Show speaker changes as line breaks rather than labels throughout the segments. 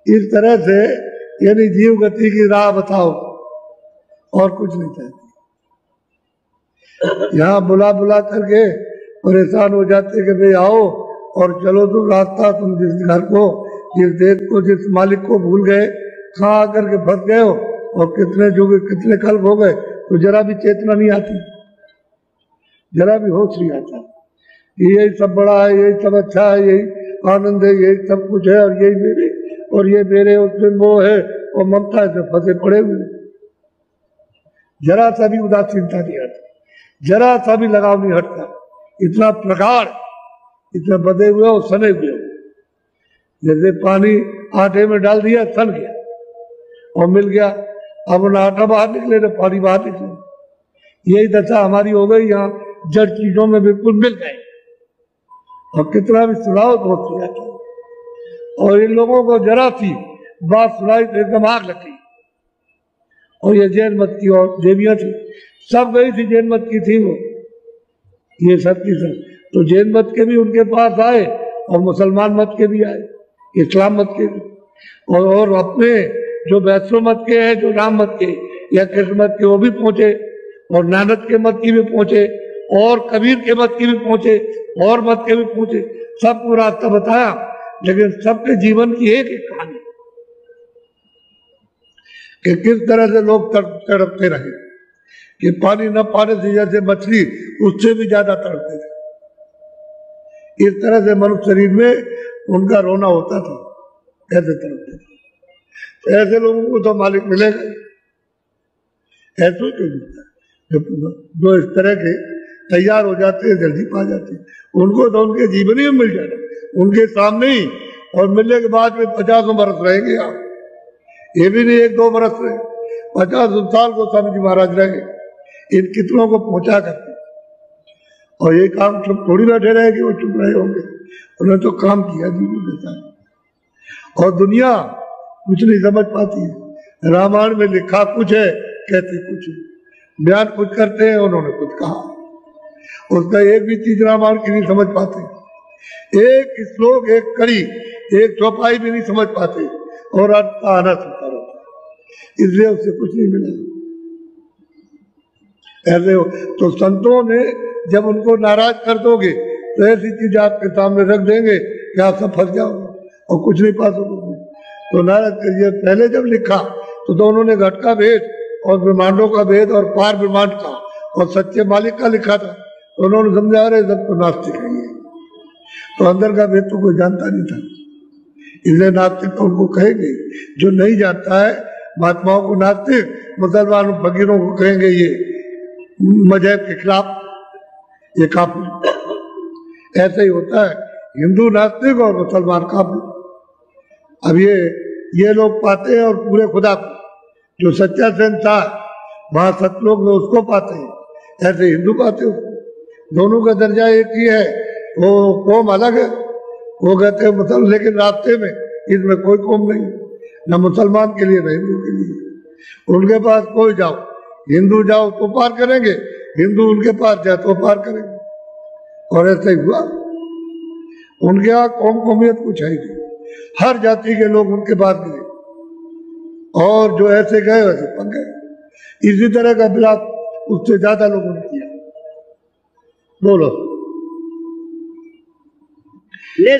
इस तरह से यानी जीव गति की राह बताओ और कुछ नहीं चाहती। यहाँ बुला बुला करके परेशान हो जाते कि भाई आओ और चलो तुम रास्ता, तुम जिस घर को, जिस देश को, जिस मालिक को भूल गए, कहाँ आकर के फंस गए हो और कितने जुग कितने कल्प हो गए, तो जरा भी चेतना नहीं आती, जरा भी होश नहीं आता। यही सब बड़ा है, यही सब अच्छा है, यही आनंद है, यही सब कुछ है, और यही मेरे और ये मेरे उसमें वो है और ममता से फंसे पड़े हुए। जरा सा भी उदासीनता नहीं आती, जरा सा भी लगाव नहीं हटता। इतना प्रगाढ़, इतना बदे हुए और सने हुए, जैसे पानी आटे में डाल दिया, सन गया और मिल गया। अब ना आटा बाहर निकले ना पानी बाहर निकले। यही दशा हमारी हो गई। यहाँ जड़ चीजों में बिल्कुल मिल गए और कितना भी सुनाओ तो वक्त जाता है। और इन लोगों को जरा सी बात सुनाई तो एकदम आग लगती। और ये जैन मत की और देवियां थी, सब गई थी, जैन मत की थी वो, ये सब की सब। तो जैन मत के भी उनके पास आए और मुसलमान मत के भी आए, इस्लाम मत के भी, और अपने जो वैष्णव मत के हैं, जो राम मत के या कृष्ण मत के, वो भी पहुंचे, और नानक के मत की भी पहुंचे, और कबीर के मत की भी पहुंचे, और मत के भी पहुंचे। सबको रास्ता बताया, लेकिन सबके जीवन की एक एक कहानी कि किस तरह से लोग तड़पते रहे, कि पानी न पाने से जैसे मछली उससे भी ज्यादा तड़पते थे। इस तरह से मनुष्य शरीर में उनका रोना होता था, ऐसे तड़पते थे। तो ऐसे लोगों को तो मालिक मिलेगा, ऐसे क्यों मिलता है? जो इस तरह के तैयार हो जाते हैं, जल्दी पा जाते हैं, उनको तो उनके जीवन ही में मिल जाना, उनके सामने ही। और मिलने के बाद में 50 बरस रहेंगे आप, ये भी नहीं 1-2 बरस रहे, 50 साल को स्वामी जी महाराज रहेंगे इन कितनों को पहुंचा करके। और ये काम सब थोड़ी बैठे रहे कि वो चुप रहे होंगे, उन्होंने तो काम किया जीवन के साथ। और दुनिया कुछ नहीं समझ पाती है। रामायण में लिखा कुछ है, कहते कुछ है, बयान कुछ करते हैं, उन्होंने कुछ कहा, उसका एक भी चीज रामायण की नहीं समझ पाते, एक श्लोक, एक कड़ी, एक चौपाई भी नहीं समझ पाते, और आना सुनता रहता है, इसलिए उससे कुछ नहीं मिला। ऐसे हो तो संतों ने जब उनको नाराज कर दोगे तो ऐसी चीज आपके सामने रख देंगे कि आप सब फंस जाओगे और कुछ नहीं पा सकोगे। तो नाराज करिए। पहले जब लिखा तो उन्होंने घट का भेद और ब्रह्मांडों का भेद और पार ब्रह्मांड का और सच्चे मालिक का लिखा था, तो उन्होंने समझा रहे सब तो नास्तिक है, तो अंदर का भेद तो कोई जानता नहीं था, इसलिए नास्तिक तो उनको कहेंगे। जो नहीं जानता है महात्माओं को नास्तिक, मुसलमान फकीरों को कहेंगे ये मजहब के खिलाफ, ये काफिर। ऐसे ही होता है, हिंदू नास्तिक और मुसलमान काफिर। अब ये लोग पाते हैं और पूरे खुदा को, जो सच्चा संसार वहां सतलोक में उसको पाते हैं, ऐसे हिंदू पाते हो। दोनों का दर्जा एक ही है, वो कौम अलग है, वो कहते हैं मुसलमान, लेकिन रास्ते में इसमें कोई कौम नहीं, न मुसलमान के लिए न हिंदू के लिए। उनके पास कोई जाओ, हिंदू जाओ तो पार करेंगे, हिंदू उनके पास जाए तो पार करेंगे। और ऐसा ही हुआ, उनके यहाँ कौम कौमियत कुछ है नहीं, हर जाति के लोग उनके पास गए, और जो ऐसे गए वैसे पक गए। इसी तरह का विलाप उससे ज्यादा लोगों ने किया। बोलो,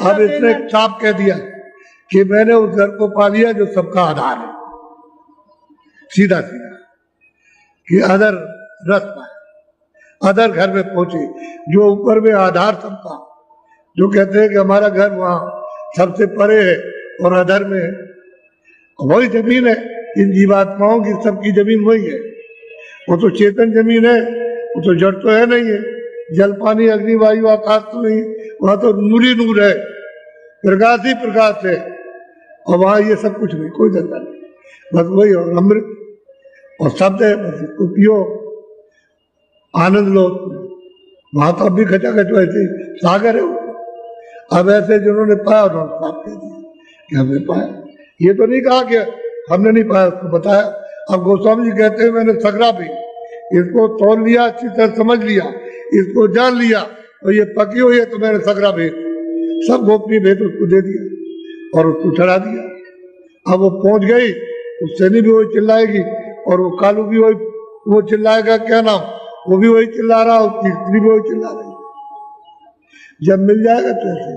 अब इसने साफ कह दिया कि मैंने उस घर को पा लिया जो सबका आधार है, सीधा सीधा, कि अदर रस पाए, अदर घर में पहुंचे, जो ऊपर में आधार सबका, जो कहते हैं कि हमारा घर वहां सबसे परे है और अधर में है, वही जमीन है। इन जीवात्माओं की सबकी जमीन वही है, वो तो चेतन जमीन है, वो तो जड़ तो है नहीं है, जल पानी अग्नि वायु आकाश तो नहीं, वहां तो नूर ही नूर है, प्रकाश ही प्रकाश है, और वहां ये सब कुछ नहीं, कोई धंधा नहीं, बस वही और अमृत और शब्द है, बस इसको पियो, आनंद लो। वहां तो अब भी खचाखच वैसे सागर है। अब ऐसे जिन्होंने पाया उन्होंने साफ कह दिया कि हमने पाया, ये तो नहीं कहा कि हमने नहीं पाया, उसको बताया। अब गोस्वामी जी कहते हैं मैंने सगरा भी इसको तोड़ लिया, अच्छी तरह समझ लिया, इसको जान लिया, और ये पकी हुई है, तो मैंने सगरा भेद, सब गोपनीय भेद उसको दे दिया और उसको चढ़ा दिया, अब वो पहुंच गई तो सैनी भी वही चिल्लाएगी और वो कालू भी वही वो चिल्लाएगा, क्या नाम, वो भी वही चिल्ला रहा और तीसरी भी वही चिल्ला रही। जब मिल जाएगा तो ऐसे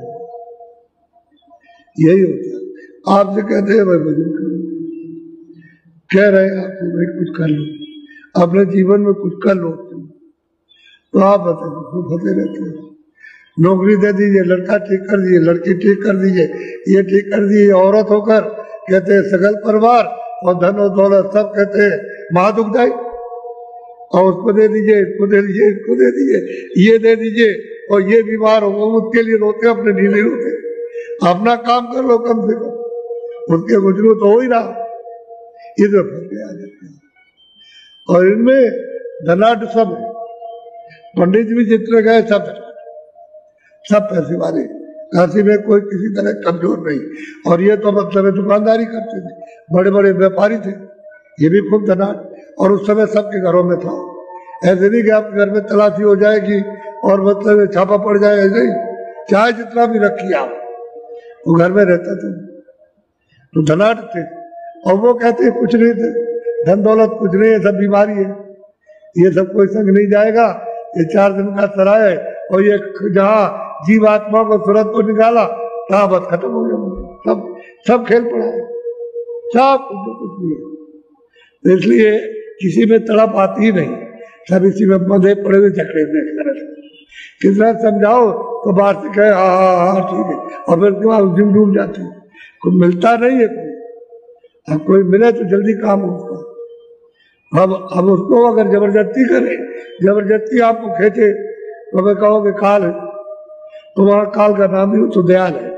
यही होता है। आपसे कहते हैं भाई भजन करो, कह रहे हैं आपसे भाई कुछ कर लो, अपने जीवन में कुछ कर लो, तो आप बताइए फंसे रहते हैं। नौकरी दे दीजिए, लड़का ठीक कर दीजिए, लड़की ठीक कर दीजिए, ये ठीक कर दीजिए, औरत होकर कहते हैं सकल परिवार और धन और दौलत सब कहते हैं महादुखदाई, और उसको दे दीजिए, इसको दे दीजिए, इसको दे दीजिए, ये दे दीजिए, और ये बीमार हो वो उसके लिए रोते, अपने लिए नहीं रोते। अपना काम कर लो कम से कम, उसके गुजरो तो हो ही रहा। इधर फंसे आ जाते हैं और इनमें धनाढ़ सब है। पंडित भी जितने गए सब पैसे वाले, काशी में कोई किसी तरह कमजोर नहीं। और ये तो मतलब दुकानदारी करते थे, बड़े बड़े व्यापारी थे, ये भी खूब धनाढ़, और उस समय सबके घरों में था। ऐसे नहीं कि आपके घर में तलाशी हो जाएगी और मतलब छापा पड़ जाए, ऐसे ही चाहे जितना भी रखिए आप, वो घर में रहता था, तो धनाढ़ थे। और वो कहते कुछ नहीं थे, धन दौलत कुछ नहीं है, सब बीमारी है, ये सब कोई संग नहीं जाएगा, ये 4 दिन का सराय है, और ये जहाँ जीवात्मा को तुरंत को निकाला तहाँ बस खत्म हो गया, सब खेल पड़ा है, सब कुछ नहीं है। तो इसलिए किसी में तड़प आती ही नहीं, सब इसी में बंधे पड़े हुए चक्रे में। कितना समझाओ तो बाहर से कहे हाँ ठीक है, और फिर क्यों जिम डूब जाते हैं, कुछ मिलता नहीं है कोई। अब कोई मिले तो जल्दी काम हो उसका। अब उसको अगर जबरदस्ती करे, जबरदस्ती आपको खेचे, तो मैं कहोगे काल है, तो वहां काल का नाम ही तो दयाल है,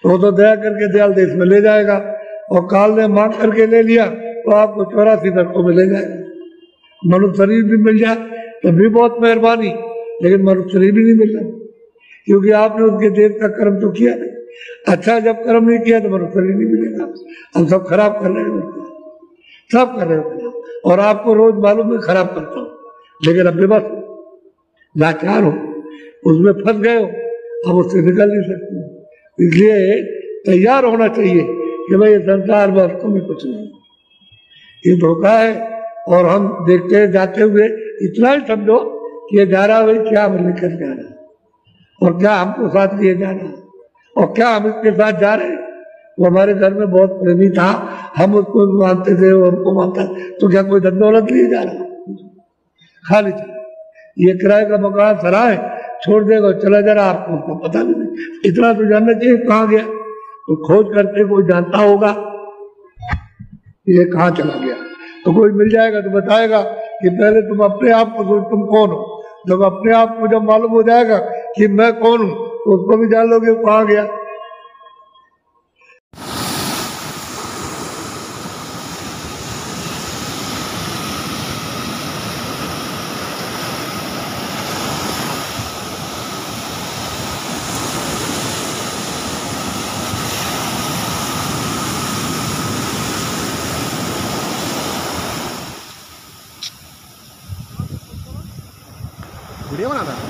तो दया करके दयाल देश में ले जाएगा, और काल ने मांग करके ले लिया तो आपको 84 नरकों में ले जाएगा। मनुष्य शरीर भी मिल जाए तो भी बहुत मेहरबानी, लेकिन मनुष्य शरीर भी नहीं मिल रहा, क्योंकि आपने उसके देर का कर्म तो किया नहीं। अच्छा जब कर्म नहीं किया तो मनुष्य शरीर नहीं मिलेगा। हम सब खराब कर रहे हैं, सब कर रहे हैं, और आपको रोज मालूम है खराब करता हूँ, लेकिन अब बेबस लाचार हो, उसमें फंस गए हो, अब उससे निकल नहीं सकते। इसलिए तैयार होना चाहिए कि भाई ये संसार वास्तव में कुछ नहीं, ये धोखा है। और हम देखते हैं जाते हुए इतना ही समझो कि ये जा रहा है, क्या हम लेकर जा रहा है, और क्या हमको साथ लिए जा रहा है, और क्या हम इसके साथ जा रहे हैं। वो हमारे घर में बहुत प्रेमी था, हम उसको मानते थे, वो हमको मानता, तो क्या कोई धन दौलत लिए जा रहा है, खाली ये किराए का मकान सराय छोड़ देगा चला जा रहा, आपको उसका पता भी नहीं। इतना तो जानना चाहिए कहाँ गया, तो खोज करके कोई जानता होगा ये कहाँ चला गया, तो कोई मिल जाएगा तो बताएगा कि पहले तुम अपने आप को सोच तुम कौन हो। जब अपने आप को जब मालूम हो जाएगा कि मैं कौन हूं, तो उसको भी जान लोगे कहाँ गया।
वीडियो बना था।